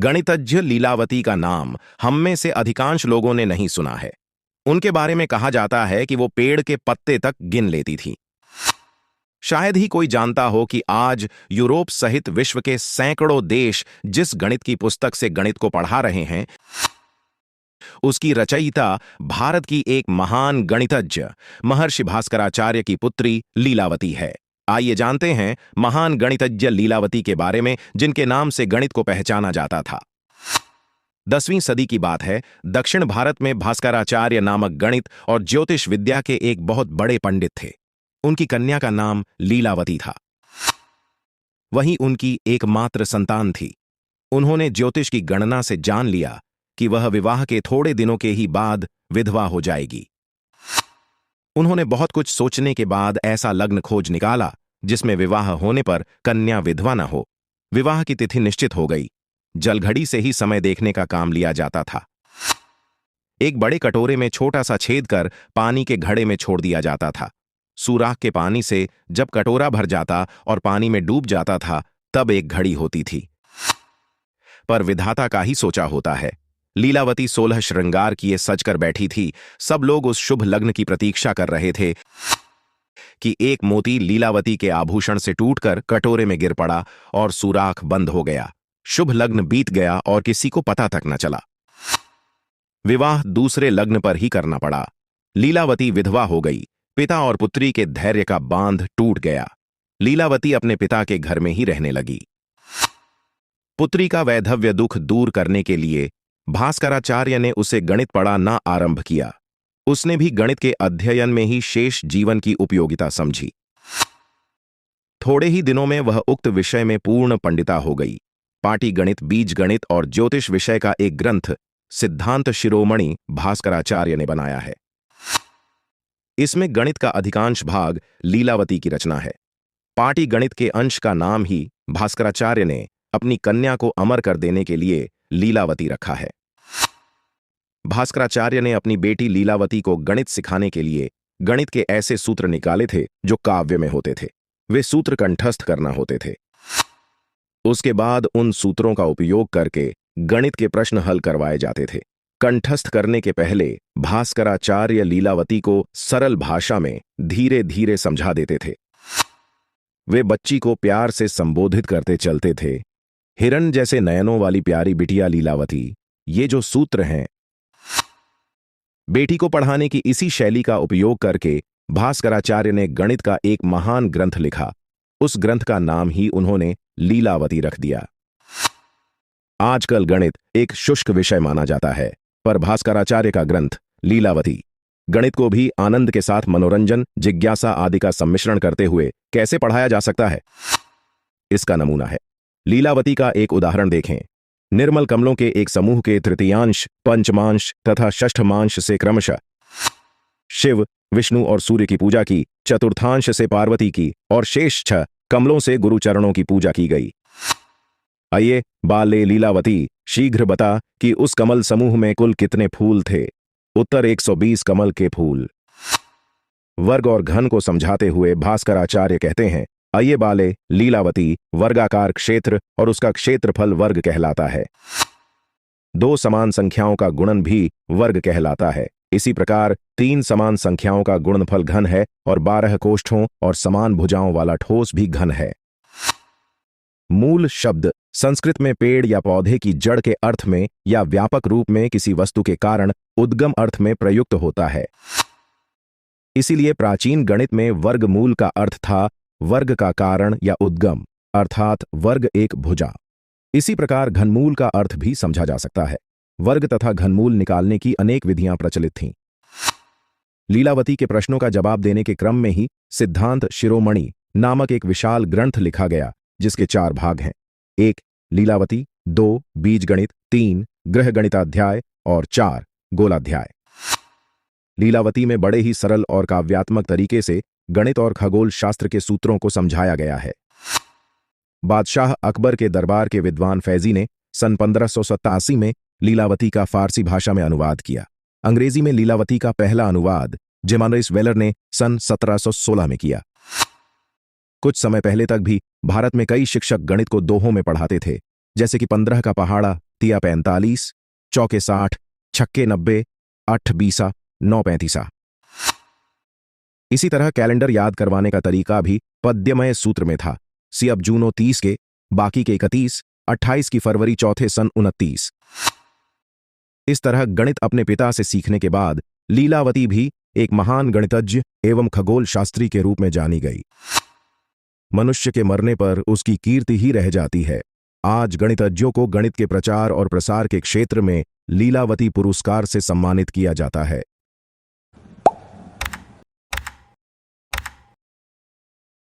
गणितज्ञ लीलावती का नाम हम में से अधिकांश लोगों ने नहीं सुना है। उनके बारे में कहा जाता है कि वो पेड़ के पत्ते तक गिन लेती थी। शायद ही कोई जानता हो कि आज यूरोप सहित विश्व के सैकड़ों देश जिस गणित की पुस्तक से गणित को पढ़ा रहे हैं, उसकी रचयिता भारत की एक महान गणितज्ञ महर्षि भास्कराचार्य की पुत्री लीलावती है। आइए जानते हैं महान गणितज्ञ लीलावती के बारे में, जिनके नाम से गणित को पहचाना जाता था। 10वीं सदी की बात है। दक्षिण भारत में भास्कराचार्य नामक गणित और ज्योतिष विद्या के एक बहुत बड़े पंडित थे। उनकी कन्या का नाम लीलावती था। वही उनकी एकमात्र संतान थी। उन्होंने ज्योतिष की गणना से जान लिया कि वह विवाह के थोड़े दिनों के ही बाद विधवा हो जाएगी। उन्होंने बहुत कुछ सोचने के बाद ऐसा लग्न खोज निकाला जिसमें विवाह होने पर कन्या विधवा न हो। विवाह की तिथि निश्चित हो गई। जलघड़ी से ही समय देखने का काम लिया जाता था। एक बड़े कटोरे में छोटा सा छेद कर पानी के घड़े में छोड़ दिया जाता था। सुराख के पानी से जब कटोरा भर जाता और पानी में डूब जाता था, तब एक घड़ी होती थी। पर विधाता का ही सोचा होता है। लीलावती 16 श्रृंगार किए सजकर बैठी थी। सब लोग उस शुभ लग्न की प्रतीक्षा कर रहे थे कि एक मोती लीलावती के आभूषण से टूटकर कटोरे में गिर पड़ा और सुराख बंद हो गया। शुभ लग्न बीत गया और किसी को पता तक न चला। विवाह दूसरे लग्न पर ही करना पड़ा। लीलावती विधवा हो गई। पिता और पुत्री के धैर्य का बांध टूट गया। लीलावती अपने पिता के घर में ही रहने लगी। पुत्री का वैधव्य दुख दूर करने के लिए भास्कराचार्य ने उसे गणित पढ़ाना आरंभ किया। उसने भी गणित के अध्ययन में ही शेष जीवन की उपयोगिता समझी। थोड़े ही दिनों में वह उक्त विषय में पूर्ण पंडिता हो गई। पाटी गणित, बीज गणित और ज्योतिष विषय का एक ग्रंथ सिद्धांत शिरोमणि भास्कराचार्य ने बनाया है। इसमें गणित का अधिकांश भाग लीलावती की रचना है। पाटी गणित के अंश का नाम ही भास्कराचार्य ने अपनी कन्या को अमर कर देने के लिए लीलावती रखा है। भास्कराचार्य ने अपनी बेटी लीलावती को गणित सिखाने के लिए गणित के ऐसे सूत्र निकाले थे जो काव्य में होते थे। वे सूत्र कंठस्थ करना होते थे। उसके बाद उन सूत्रों का उपयोग करके गणित के प्रश्न हल करवाए जाते थे। कंठस्थ करने के पहले भास्कराचार्य लीलावती को सरल भाषा में धीरे धीरे समझा देते थे। वे बच्ची को प्यार से संबोधित करते चलते थे। हिरण जैसे नयनों वाली प्यारी बिटिया लीलावती, ये जो सूत्र हैं। बेटी को पढ़ाने की इसी शैली का उपयोग करके भास्कराचार्य ने गणित का एक महान ग्रंथ लिखा। उस ग्रंथ का नाम ही उन्होंने लीलावती रख दिया। आजकल गणित एक शुष्क विषय माना जाता है, पर भास्कराचार्य का ग्रंथ लीलावती गणित को भी आनंद के साथ मनोरंजन, जिज्ञासा आदि का सम्मिश्रण करते हुए कैसे पढ़ाया जा सकता है, इसका नमूना है। लीलावती का एक उदाहरण देखें। निर्मल कमलों के एक समूह के तृतीयांश, पंचमांश तथा षष्ठमांश से क्रमशः शिव, विष्णु और सूर्य की पूजा की, चतुर्थांश से पार्वती की और शेष 6 कमलों से गुरुचरणों की पूजा की गई। आइए बाले लीलावती, शीघ्र बता कि उस कमल समूह में कुल कितने फूल थे। उत्तर 120 कमल के फूल। वर्ग और घन को समझाते हुए भास्कराचार्य कहते हैं, आइए बाले लीलावती, वर्गाकार क्षेत्र और उसका क्षेत्रफल वर्ग कहलाता है। 2 समान संख्याओं का गुणन भी वर्ग कहलाता है। इसी प्रकार 3 समान संख्याओं का गुणनफल घन है और 12 कोष्ठों और समान भुजाओं वाला ठोस भी घन है। मूल शब्द संस्कृत में पेड़ या पौधे की जड़ के अर्थ में या व्यापक रूप में किसी वस्तु के कारण उद्गम अर्थ में प्रयुक्त होता है। इसीलिए प्राचीन गणित में वर्गमूल का अर्थ था वर्ग का कारण या उद्गम, अर्थात वर्ग एक भुजा। इसी प्रकार घनमूल का अर्थ भी समझा जा सकता है। वर्ग तथा घनमूल निकालने की अनेक विधियां प्रचलित थीं। लीलावती के प्रश्नों का जवाब देने के क्रम में ही सिद्धांत शिरोमणि नामक एक विशाल ग्रंथ लिखा गया, जिसके 4 भाग हैं। 1 लीलावती, 2 बीजगणित, 3 गृहगणिताध्याय और 4 गोलाध्याय। लीलावती में बड़े ही सरल और काव्यात्मक तरीके से गणित और खगोल शास्त्र के सूत्रों को समझाया गया है। बादशाह अकबर के दरबार के विद्वान फैजी ने सन 1587 में लीलावती का फारसी भाषा में अनुवाद किया। अंग्रेजी में लीलावती का पहला अनुवाद जिमानरिस वेलर ने सन 1716 में किया। कुछ समय पहले तक भी भारत में कई शिक्षक गणित को दोहों में पढ़ाते थे, जैसे कि 15 का पहाड़ा तिया 45, चौके 60, छक्के 90, 8 बीसा, 9 35। इसी तरह कैलेंडर याद करवाने का तरीका भी पद्यमय सूत्र में था। सी अब जूनो 30 के, बाकी के 31, 28 की फरवरी चौथे सन 29। इस तरह गणित अपने पिता से सीखने के बाद लीलावती भी एक महान गणितज्ञ एवं खगोल शास्त्री के रूप में जानी गई। मनुष्य के मरने पर उसकी कीर्ति ही रह जाती है। आज गणितज्ञों को गणित के प्रचार और प्रसार के क्षेत्र में लीलावती पुरस्कार से सम्मानित किया जाता है।